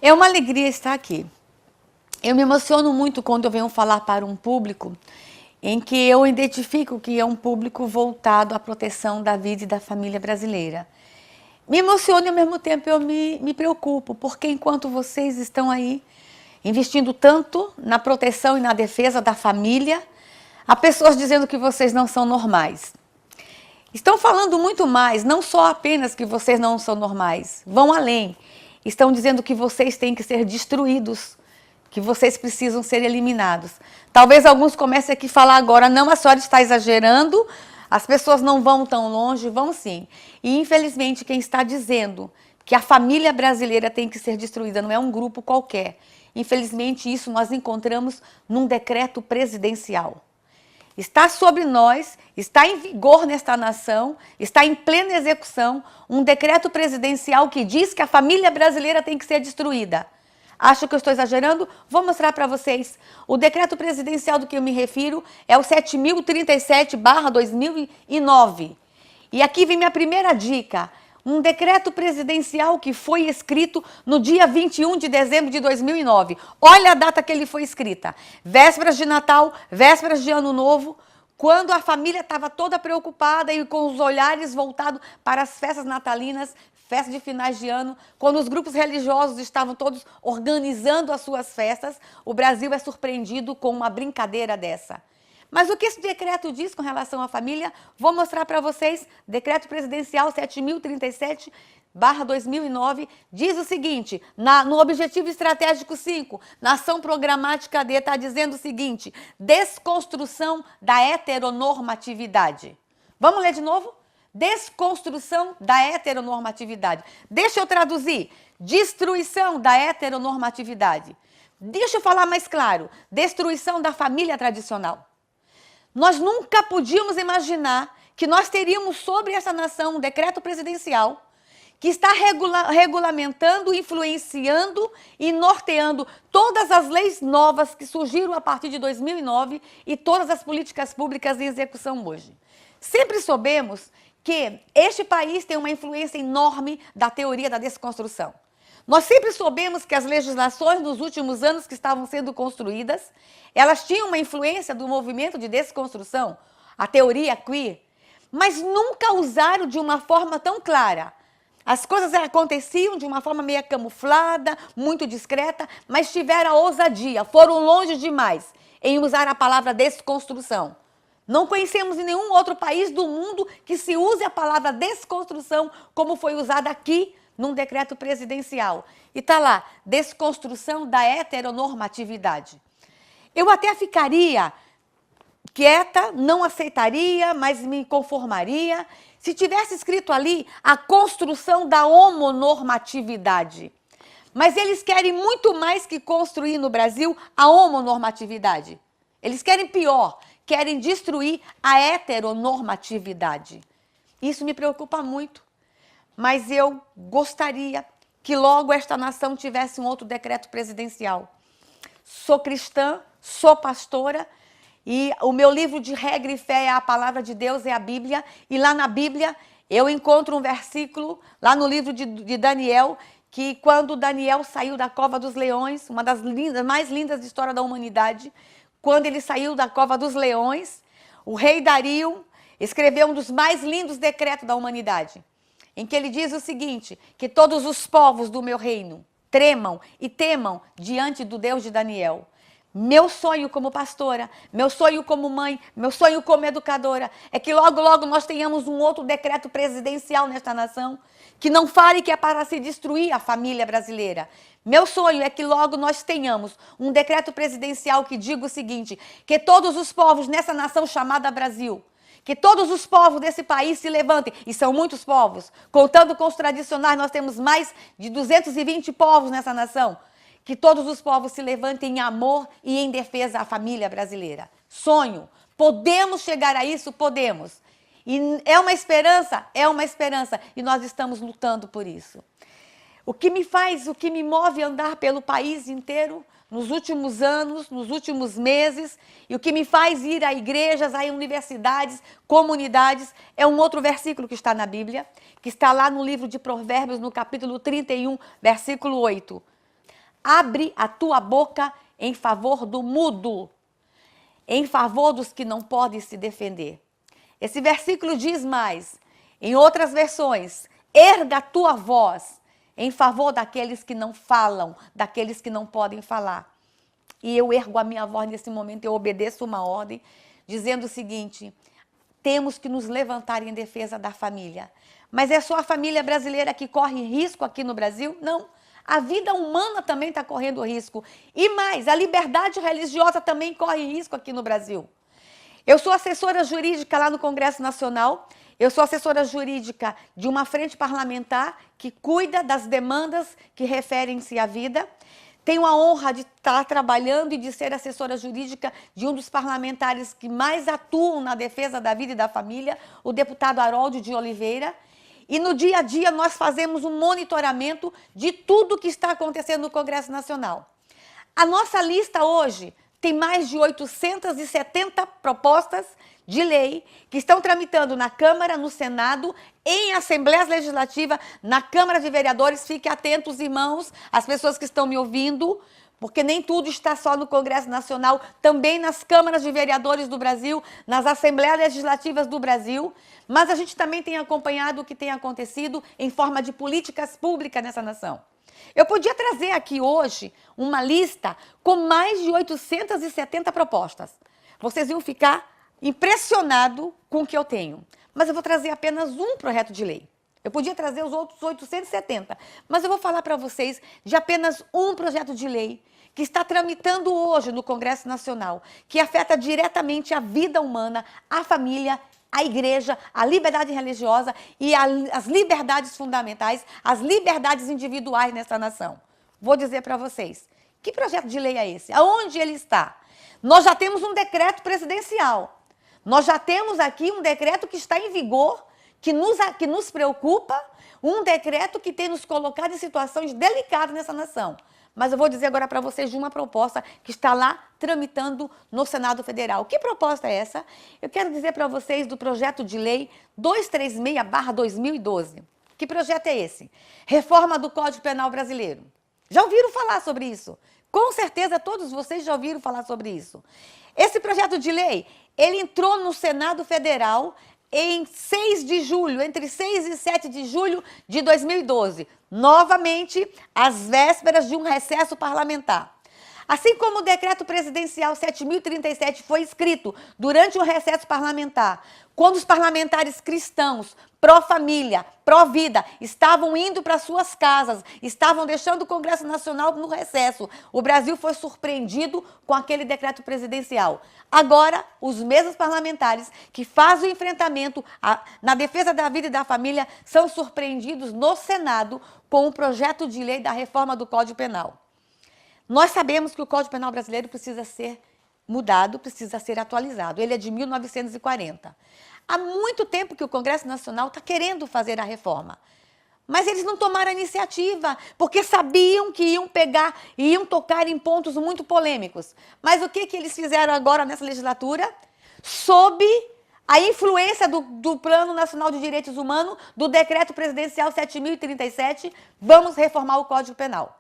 É uma alegria estar aqui. Eu me emociono muito quando eu venho falar para um público em que eu identifico que é um público voltado à proteção da vida e da família brasileira. Me emociono e ao mesmo tempo eu me preocupo, porque enquanto vocês estão aí investindo tanto na proteção e na defesa da família, há pessoas dizendo que vocês não são normais. Estão falando muito mais, não só apenas que vocês não são normais, vão além. Estão dizendo que vocês têm que ser destruídos, que vocês precisam ser eliminados. Talvez alguns comecem aqui a falar agora, não, a senhora está exagerando, as pessoas não vão tão longe, vão sim. E infelizmente quem está dizendo que a família brasileira tem que ser destruída não é um grupo qualquer. Infelizmente isso nós encontramos num decreto presidencial. Está sobre nós, está em vigor nesta nação, está em plena execução um decreto presidencial que diz que a família brasileira tem que ser destruída. Acho que eu estou exagerando? Vou mostrar para vocês. O decreto presidencial do que eu me refiro é o 7.037/2009. E aqui vem minha primeira dica. Um decreto presidencial que foi escrito no dia 21 de dezembro de 2009. Olha a data que ele foi escrita. Vésperas de Natal, vésperas de Ano Novo, quando a família estava toda preocupada e com os olhares voltados para as festas natalinas, festas de finais de ano, quando os grupos religiosos estavam todos organizando as suas festas, o Brasil é surpreendido com uma brincadeira dessa. Mas o que esse decreto diz com relação à família? Vou mostrar para vocês. Decreto presidencial 7.037/2009 diz o seguinte, no objetivo estratégico 5, na ação programática D, está dizendo o seguinte, desconstrução da heteronormatividade. Vamos ler de novo? Desconstrução da heteronormatividade. Deixa eu traduzir. Destruição da heteronormatividade. Deixa eu falar mais claro. Destruição da família tradicional. Nós nunca podíamos imaginar que nós teríamos sobre essa nação um decreto presidencial que está regulamentando, influenciando e norteando todas as leis novas que surgiram a partir de 2009 e todas as políticas públicas em execução hoje. Sempre soubemos que este país tem uma influência enorme da teoria da desconstrução. Nós sempre soubemos que as legislações nos últimos anos que estavam sendo construídas, elas tinham uma influência do movimento de desconstrução, a teoria queer, mas nunca usaram de uma forma tão clara. As coisas aconteciam de uma forma meio camuflada, muito discreta, mas tiveram a ousadia, foram longe demais em usar a palavra desconstrução. Não conhecemos em nenhum outro país do mundo que se use a palavra desconstrução como foi usada aqui num decreto presidencial. E está lá, desconstrução da heteronormatividade. Eu até ficaria quieta, não aceitaria, mas me conformaria se tivesse escrito ali a construção da homonormatividade. Mas eles querem muito mais que construir no Brasil a homonormatividade. Eles querem pior, querem destruir a heteronormatividade. Isso me preocupa muito. Mas eu gostaria que logo esta nação tivesse um outro decreto presidencial. Sou cristã, sou pastora e o meu livro de regra e fé é a palavra de Deus, é a Bíblia. E lá na Bíblia eu encontro um versículo, lá no livro de Daniel, que quando Daniel saiu da cova dos leões, uma das mais lindas da história da humanidade, quando ele saiu da cova dos leões, o rei Dario escreveu um dos mais lindos decretos da humanidade, em que ele diz o seguinte, que todos os povos do meu reino tremam e temam diante do Deus de Daniel. Meu sonho como pastora, meu sonho como mãe, meu sonho como educadora, é que logo, logo nós tenhamos um outro decreto presidencial nesta nação, que não fale que é para se destruir a família brasileira. Meu sonho é que logo nós tenhamos um decreto presidencial que diga o seguinte, que todos os povos nessa nação chamada Brasil, que todos os povos desse país se levantem, e são muitos povos, contando com os tradicionais, nós temos mais de 220 povos nessa nação, que todos os povos se levantem em amor e em defesa à família brasileira. Sonho. Podemos chegar a isso? Podemos. E é uma esperança, e nós estamos lutando por isso. O que me move a andar pelo país inteiro, nos últimos anos, nos últimos meses, e o que me faz ir a igrejas, a universidades, comunidades, é um outro versículo que está na Bíblia, que está lá no livro de Provérbios, no capítulo 31, versículo 8. abre a tua boca em favor do mudo, em favor dos que não podem se defender. Esse versículo diz mais, em outras versões, erga a tua voz em favor daqueles que não falam, daqueles que não podem falar. E eu ergo a minha voz nesse momento, eu obedeço uma ordem, dizendo o seguinte: temos que nos levantar em defesa da família. Mas é só a família brasileira que corre risco aqui no Brasil? Não. A vida humana também está correndo risco. E mais, a liberdade religiosa também corre risco aqui no Brasil. Eu sou assessora jurídica lá no Congresso Nacional. Eu sou assessora jurídica de uma frente parlamentar que cuida das demandas que referem-se à vida. Tenho a honra de estar trabalhando e de ser assessora jurídica de um dos parlamentares que mais atuam na defesa da vida e da família, o deputado Harold de Oliveira. E no dia a dia nós fazemos um monitoramento de tudo que está acontecendo no Congresso Nacional. A nossa lista hoje tem mais de 870 propostas de lei que estão tramitando na Câmara, no Senado, em Assembleias Legislativas, na Câmara de Vereadores. Fiquem atentos, irmãos, as pessoas que estão me ouvindo, porque nem tudo está só no Congresso Nacional, também nas câmaras de vereadores do Brasil, nas Assembleias Legislativas do Brasil, mas a gente também tem acompanhado o que tem acontecido em forma de políticas públicas nessa nação. Eu podia trazer aqui hoje uma lista com mais de 870 propostas. Vocês iam ficar impressionados com o que eu tenho, mas eu vou trazer apenas um projeto de lei. Eu podia trazer os outros 870, mas eu vou falar para vocês de apenas um projeto de lei que está tramitando hoje no Congresso Nacional, que afeta diretamente a vida humana, a família, a igreja, a liberdade religiosa e as liberdades fundamentais, as liberdades individuais nessa nação. Vou dizer para vocês, que projeto de lei é esse? Aonde ele está? Nós já temos um decreto presidencial. Nós já temos aqui um decreto que está em vigor, que nos preocupa, um decreto que tem nos colocado em situações delicadas nessa nação. Mas eu vou dizer agora para vocês de uma proposta que está lá tramitando no Senado Federal. Que proposta é essa? Eu quero dizer para vocês do projeto de lei 236/2012. Que projeto é esse? Reforma do Código Penal Brasileiro. Já ouviram falar sobre isso? Com certeza todos vocês já ouviram falar sobre isso. Esse projeto de lei, ele entrou no Senado Federal em 6 de julho, entre 6 e 7 de julho de 2012, novamente às vésperas de um recesso parlamentar. Assim como o decreto presidencial 7.037 foi escrito durante o recesso parlamentar, quando os parlamentares cristãos, pró-família, pró-vida, estavam indo para suas casas, estavam deixando o Congresso Nacional no recesso, o Brasil foi surpreendido com aquele decreto presidencial. Agora, os mesmos parlamentares que fazem o enfrentamento na defesa da vida e da família são surpreendidos no Senado com o projeto de lei da reforma do Código Penal. Nós sabemos que o Código Penal brasileiro precisa ser mudado, precisa ser atualizado. Ele é de 1940. Há muito tempo que o Congresso Nacional está querendo fazer a reforma. Mas eles não tomaram a iniciativa, porque sabiam que iam pegar e iam tocar em pontos muito polêmicos. Mas o que eles fizeram agora nessa legislatura? Sob a influência do Plano Nacional de Direitos Humanos, do Decreto Presidencial 7.037, vamos reformar o Código Penal.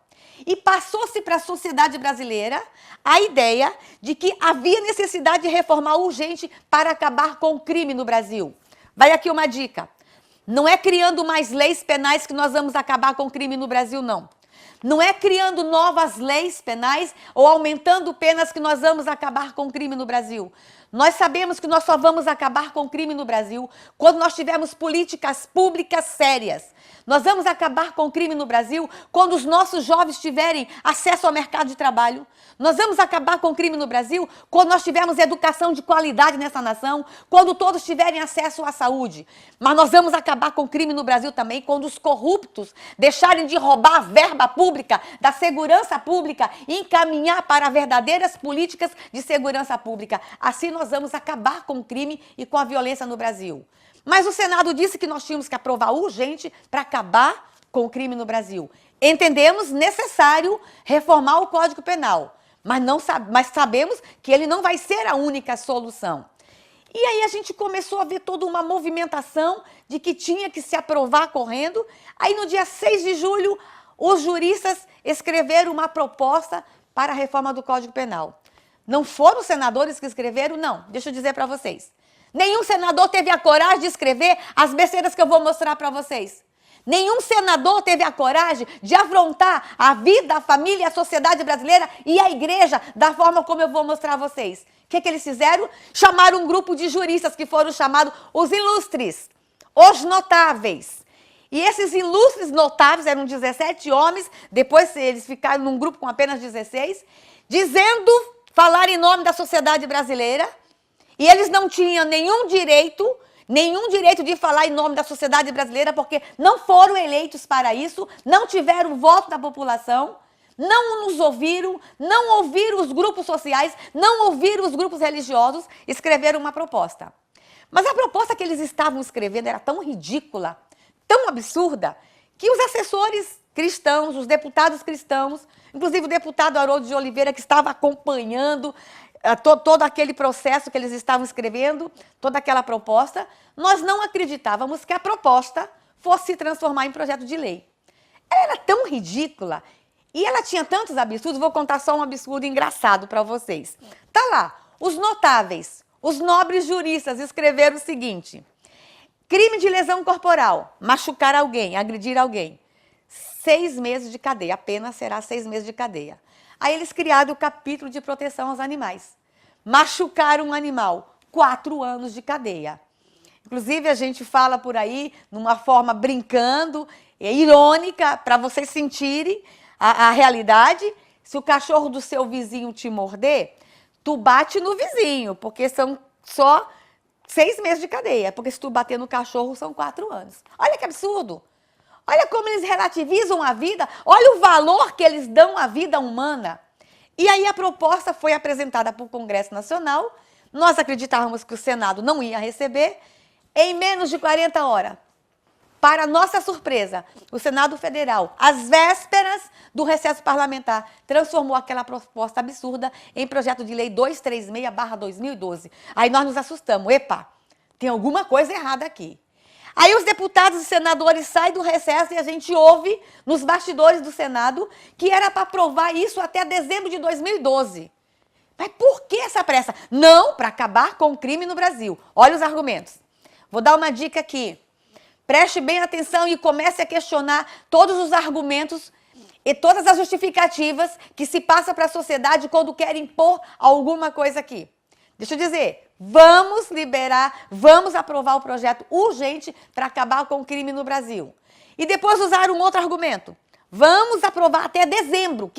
E passou-se para a sociedade brasileira a ideia de que havia necessidade de reformar urgente para acabar com o crime no Brasil. Vai aqui uma dica. Não é criando mais leis penais que nós vamos acabar com o crime no Brasil, não. Não é criando novas leis penais ou aumentando penas que nós vamos acabar com o crime no Brasil. Nós sabemos que nós só vamos acabar com o crime no Brasil quando nós tivermos políticas públicas sérias. Nós vamos acabar com o crime no Brasil quando os nossos jovens tiverem acesso ao mercado de trabalho. Nós vamos acabar com o crime no Brasil quando nós tivermos educação de qualidade nessa nação, quando todos tiverem acesso à saúde. Mas nós vamos acabar com o crime no Brasil também quando os corruptos deixarem de roubar a verba pública, da segurança pública e encaminhar para verdadeiras políticas de segurança pública. Assim nós vamos acabar com o crime e com a violência no Brasil. Mas o Senado disse que nós tínhamos que aprovar urgente para acabar com o crime no Brasil. Entendemos necessário reformar o Código Penal, mas sabemos que ele não vai ser a única solução. E aí a gente começou a ver toda uma movimentação de que tinha que se aprovar correndo. Aí no dia 6 de julho, os juristas escreveram uma proposta para a reforma do Código Penal. Não foram os senadores que escreveram, não. Deixa eu dizer para vocês. Nenhum senador teve a coragem de escrever as besteiras que eu vou mostrar para vocês. Nenhum senador teve a coragem de afrontar a vida, a família, a sociedade brasileira e a igreja da forma como eu vou mostrar a vocês. O que eles fizeram? Chamaram um grupo de juristas que foram chamados os ilustres, os notáveis. E esses ilustres notáveis eram 17 homens, depois eles ficaram num grupo com apenas 16, falar em nome da sociedade brasileira, e eles não tinham nenhum direito de falar em nome da sociedade brasileira, porque não foram eleitos para isso, não tiveram voto da população, não nos ouviram, não ouviram os grupos sociais, não ouviram os grupos religiosos, escreveram uma proposta. Mas a proposta que eles estavam escrevendo era tão ridícula, tão absurda, que os assessores cristãos, os deputados cristãos, inclusive o deputado Haroldo de Oliveira, que estava acompanhando todo aquele processo que eles estavam escrevendo, toda aquela proposta, nós não acreditávamos que a proposta fosse se transformar em projeto de lei. Ela era tão ridícula e ela tinha tantos absurdos, vou contar só um absurdo engraçado para vocês. Tá lá, os notáveis, os nobres juristas escreveram o seguinte: crime de lesão corporal, machucar alguém, agredir alguém, 6 meses de cadeia, a pena será 6 meses de cadeia. Aí eles criaram o capítulo de proteção aos animais. Machucar um animal, 4 anos de cadeia. Inclusive, a gente fala por aí, numa forma brincando, irônica, para vocês sentirem a realidade. Se o cachorro do seu vizinho te morder, tu bate no vizinho, porque são só 6 meses de cadeia. Porque se tu bater no cachorro, são 4 anos. Olha que absurdo! Olha como eles relativizam a vida, olha o valor que eles dão à vida humana. E aí a proposta foi apresentada para o Congresso Nacional, nós acreditávamos que o Senado não ia receber, em menos de 40 horas. Para nossa surpresa, o Senado Federal, às vésperas do recesso parlamentar, transformou aquela proposta absurda em projeto de lei 236/2012. Aí nós nos assustamos, epa, tem alguma coisa errada aqui. Aí os deputados e senadores saem do recesso e a gente ouve nos bastidores do Senado que era para aprovar isso até dezembro de 2012. Mas por que essa pressa? Não, para acabar com o crime no Brasil. Olha os argumentos. Vou dar uma dica aqui. Preste bem atenção e comece a questionar todos os argumentos e todas as justificativas que se passa para a sociedade quando querem impor alguma coisa aqui. Deixa eu dizer, vamos liberar, vamos aprovar o projeto urgente para acabar com o crime no Brasil. E depois usar um outro argumento. Vamos aprovar até dezembro,